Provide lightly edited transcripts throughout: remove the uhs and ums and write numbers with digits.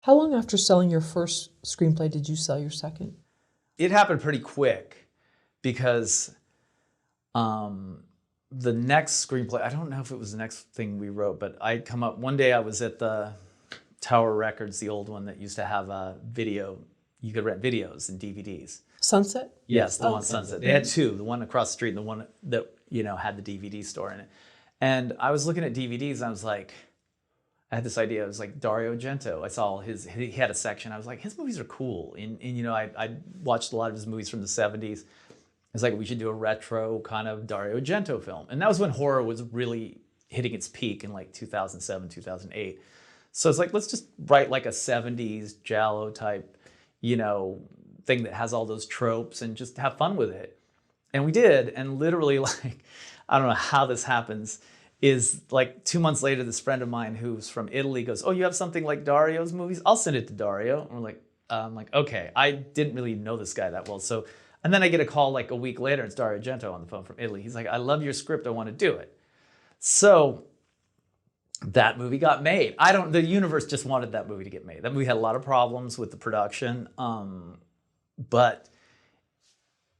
How long after selling your first screenplay did you sell your second? It happened pretty quick because the next screenplay, I don't know if it was the next thing we wrote, but I'd come up, one day I was at the Tower Records, the old one that used to have a video, you could rent videos and DVDs. Sunset? Yes, the one Sunset. They had two, the one across the street and the one that, had the DVD store in it. And I was looking at DVDs and I was like, I had this idea. It was like Dario Argento. I saw he had a section. I was like, his movies are cool. And I watched a lot of his movies from the 70s. It's like, we should do a retro kind of Dario Argento film. And that was when horror was really hitting its peak in like 2007, 2008. So it's like, let's just write like a 70s Giallo type, thing that has all those tropes and just have fun with it. And we did. And literally, like, I don't know how this happens, is like 2 months later, this friend of mine who's from Italy goes, oh, you have something like Dario's movies? I'll send it to Dario. And I'm like, okay, I didn't really know this guy that well. So, and then I get a call like a week later, it's Dario Argento on the phone from Italy. He's like, I love your script, I want to do it. So that movie got made. The universe just wanted that movie to get made. That movie had a lot of problems with the production, but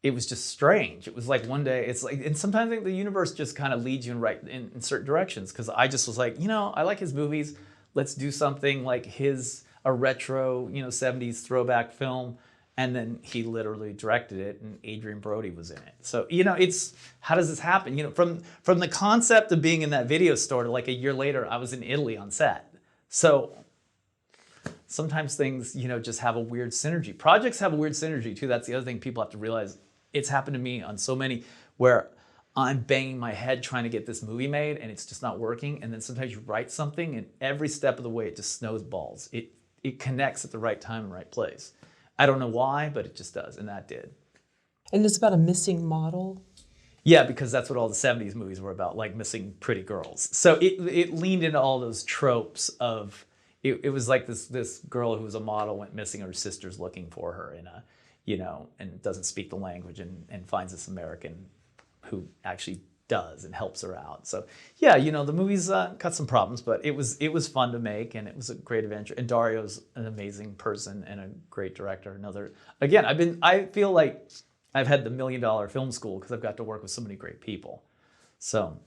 it was just strange. It was like one day, it's like, and sometimes I think the universe just kind of leads you in certain directions. Because I just was like, I like his movies. Let's do something like a retro, 70s throwback film. And then he literally directed it, and Adrian Brody was in it. So, it's, how does this happen? From the concept of being in that video store to like a year later, I was in Italy on set. So sometimes things, just have a weird synergy. Projects have a weird synergy too. That's the other thing people have to realize. It's happened to me on so many where I'm banging my head trying to get this movie made and it's just not working. And then sometimes you write something and every step of the way it just snowballs. It connects at the right time and right place. I don't know why, but it just does, and that did. And it's about a missing model? Yeah, because that's what all the 70s movies were about, like missing pretty girls. So it leaned into all those tropes of, it was like this girl who was a model went missing, her sister's looking for her and doesn't speak the language and finds this American who actually does and helps her out. So yeah, the movies got some problems, but it was fun to make and it was a great adventure. And Dario's an amazing person and a great director. I feel like I've had the $1 million film school because I've got to work with so many great people. So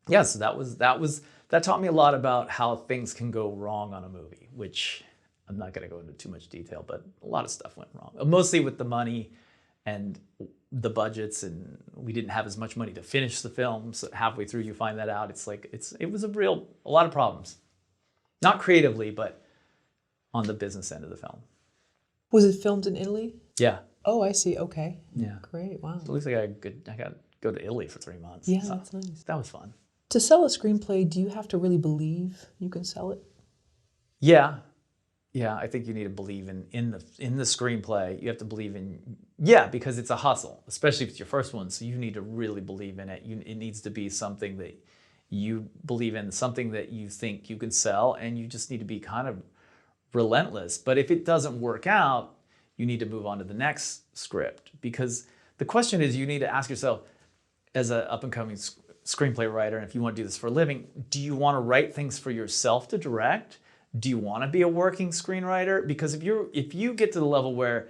yeah, so that taught me a lot about how things can go wrong on a movie, which I'm not going to go into too much detail, but a lot of stuff went wrong, mostly with the money and the budgets, and we didn't have as much money to finish the film. So halfway through, you find that out. It was a lot of problems, not creatively, but on the business end of the film. Was it filmed in Italy? Yeah. Oh, I see. Okay. Yeah. Great. Wow. So at least I got to go to Italy for 3 months. Yeah, so that's nice. That was fun. To sell a screenplay, do you have to really believe you can sell it? Yeah. Yeah, I think you need to believe in the screenplay. You have to believe because it's a hustle, especially if it's your first one. So you need to really believe in it. It needs to be something that you believe in, something that you think you can sell, and you just need to be kind of relentless. But if it doesn't work out, you need to move on to the next script, because the question is, you need to ask yourself, as an up-and-coming screenplay writer, and if you want to do this for a living, do you want to write things for yourself to direct? Do you want to be a working screenwriter? Because if you get to the level where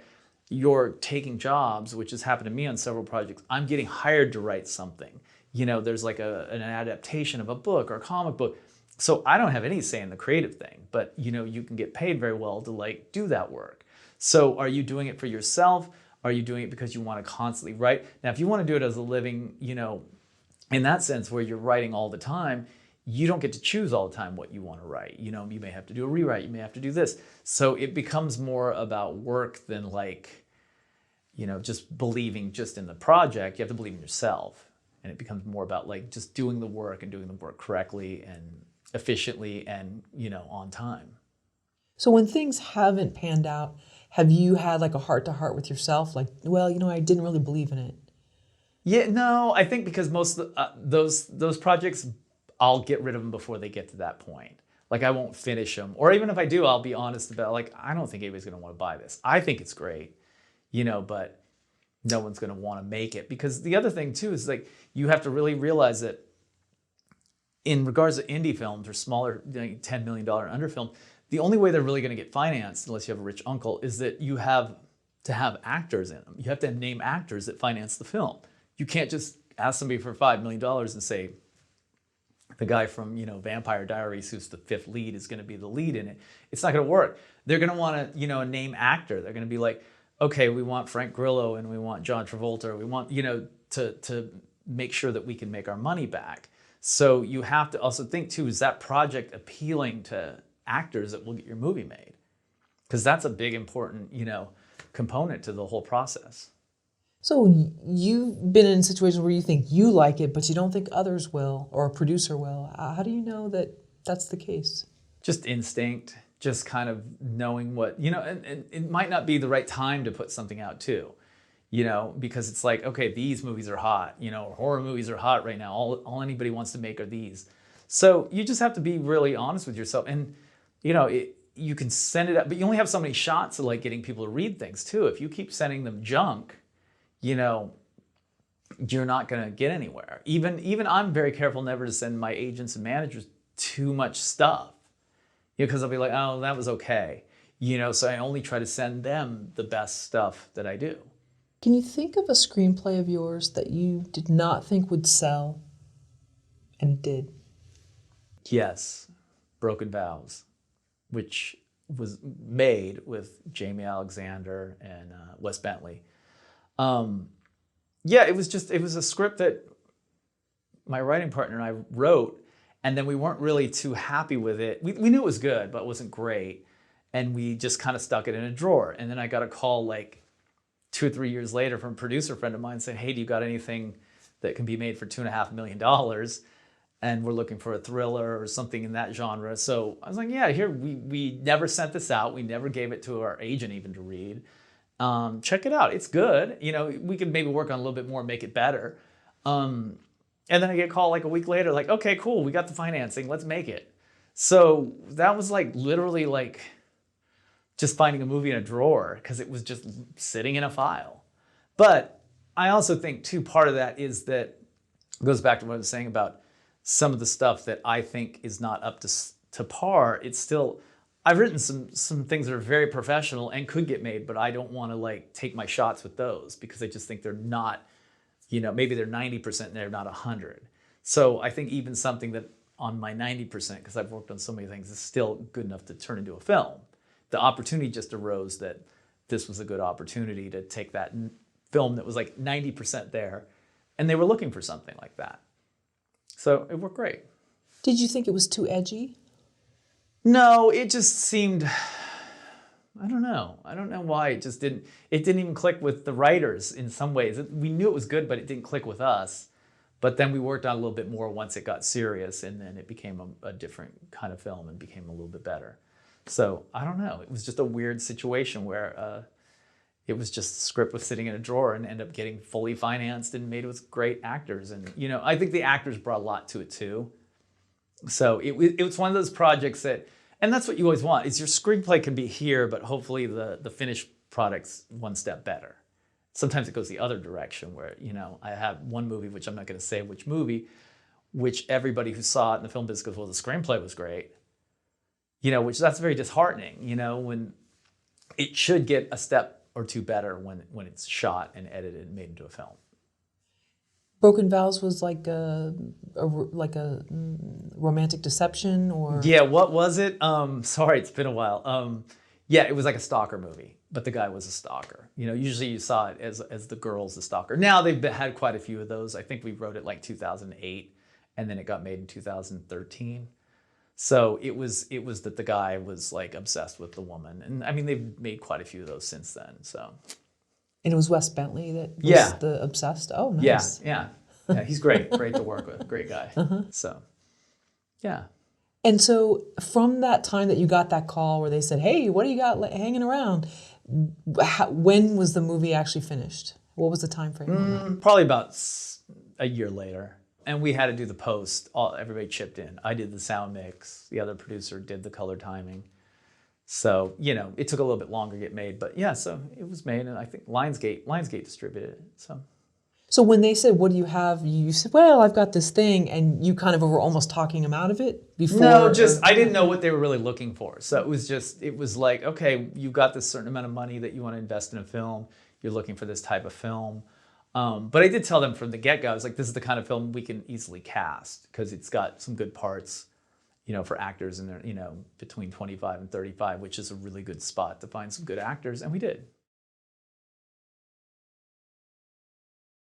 you're taking jobs, which has happened to me on several projects, I'm getting hired to write something. There's like an adaptation of a book or a comic book. So I don't have any say in the creative thing, but you can get paid very well to like do that work. So are you doing it for yourself? Are you doing it because you want to constantly write? Now, if you want to do it as a living, in that sense where you're writing all the time, you don't get to choose all the time what you want to write. You may have to do a rewrite, you may have to do this. So it becomes more about work than like, just believing just in the project. You have to believe in yourself. And it becomes more about like just doing the work and doing the work correctly and efficiently and, on time. So when things haven't panned out, have you had like a heart-to-heart with yourself? Like, well, I didn't really believe in it. Yeah, no, I think because most of those projects, I'll get rid of them before they get to that point. Like I won't finish them. Or even if I do, I'll be honest about like, I don't think anybody's going to want to buy this. I think it's great, but no one's going to want to make it. Because the other thing too is like, you have to really realize that in regards to indie films or smaller $10 million under films, the only way they're really going to get financed, unless you have a rich uncle, is that you have to have actors in them. You have to name actors that finance the film. You can't just ask somebody for $5 million and say, the guy from, Vampire Diaries, who's the 5th lead, is going to be the lead in it. It's not going to work. They're going to want to, a name actor. They're going to be like, okay, we want Frank Grillo and we want John Travolta. We want, to make sure that we can make our money back. So you have to also think too, is that project appealing to actors that will get your movie made? Because that's a big important, component to the whole process. So you've been in situations where you think you like it, but you don't think others will, or a producer will. How do you know that that's the case? Just instinct, just kind of knowing what, and it might not be the right time to put something out too, because it's like, okay, these movies are hot, horror movies are hot right now. All anybody wants to make are these. So you just have to be really honest with yourself. And, you can send it out, but you only have so many shots of like getting people to read things too. If you keep sending them junk, you're not going to get anywhere. Even I'm very careful never to send my agents and managers too much stuff, because I'll be like, oh, that was okay. So I only try to send them the best stuff that I do. Can you think of a screenplay of yours that you did not think would sell and it did? Yes, Broken Vows, which was made with Jamie Alexander and Wes Bentley. It was a script that my writing partner and I wrote, and then we weren't really too happy with it. We knew it was good, but it wasn't great. And we just kind of stuck it in a drawer. And then I got a call like 2 or 3 years later from a producer friend of mine saying, hey, do you got anything that can be made for $2.5 million? And we're looking for a thriller or something in that genre. So I was like, yeah, here, we never sent this out. We never gave it to our agent even to read. Check it out. It's good. We could maybe work on a little bit more, make it better. And then I get a call like a week later, like, okay, cool. We got the financing. Let's make it. So that was like literally like just finding a movie in a drawer, because it was just sitting in a file. But I also think too, part of that is that it goes back to what I was saying about some of the stuff that I think is not up to par. It's still, I've written some things that are very professional and could get made, but I don't want to like take my shots with those, because I just think they're not, maybe they're 90% and they're not 100. So I think even something that on my 90%, because I've worked on so many things, is still good enough to turn into a film. The opportunity just arose that this was a good opportunity to take that film that was like 90% there, and they were looking for something like that. So it worked great. Did you think it was too edgy? No, it just seemed, I don't know why it didn't even click with the writers in some ways. We knew it was good, but it didn't click with us. But then we worked on it a little bit more once it got serious, and then it became a different kind of film and became a little bit better. So I don't know. It was just a weird situation where it was just the script was sitting in a drawer and ended up getting fully financed and made with great actors. And, I think the actors brought a lot to it too. So it was one of those projects that, and that's what you always want, is your screenplay can be here, but hopefully the finished product's one step better. Sometimes it goes the other direction where, I have one movie, which I'm not going to say which movie, which everybody who saw it in the film business goes, well, the screenplay was great. Which that's very disheartening, when it should get a step or two better when it's shot and edited and made into a film. Broken Vows was like a romantic deception, or? Yeah, what was it? Sorry, it's been a while. Yeah, it was like a stalker movie, but the guy was a stalker. Usually you saw it as the girl's the stalker. Now they've had quite a few of those. I think we wrote it like 2008, and then it got made in 2013. So it was that the guy was like obsessed with the woman. And I mean, they've made quite a few of those since then, so. And it was Wes Bentley that was the obsessed? Oh, nice. Yeah, he's great. Great to work with. Great guy. So, yeah. And so from that time that you got that call where they said, hey, what do you got hanging around? When was the movie actually finished? What was the time frame on that? Probably about a year later. And we had to do the post. Everybody chipped in. I did the sound mix. The other producer did the color timing. So, it took a little bit longer to get made. But yeah, so it was made. And I think Lionsgate distributed it. So So when they said, "What do you have?" You said, "Well, I've got this thing," and you kind of were almost talking them out of it before. No, just I didn't know what they were really looking for. So it was like, okay, you've got this certain amount of money that you want to invest in a film. You're looking for this type of film. But I did tell them from the get-go, I was like, this is the kind of film we can easily cast because it's got some good parts, for actors in there, between 25 and 35, which is a really good spot to find some good actors, and we did.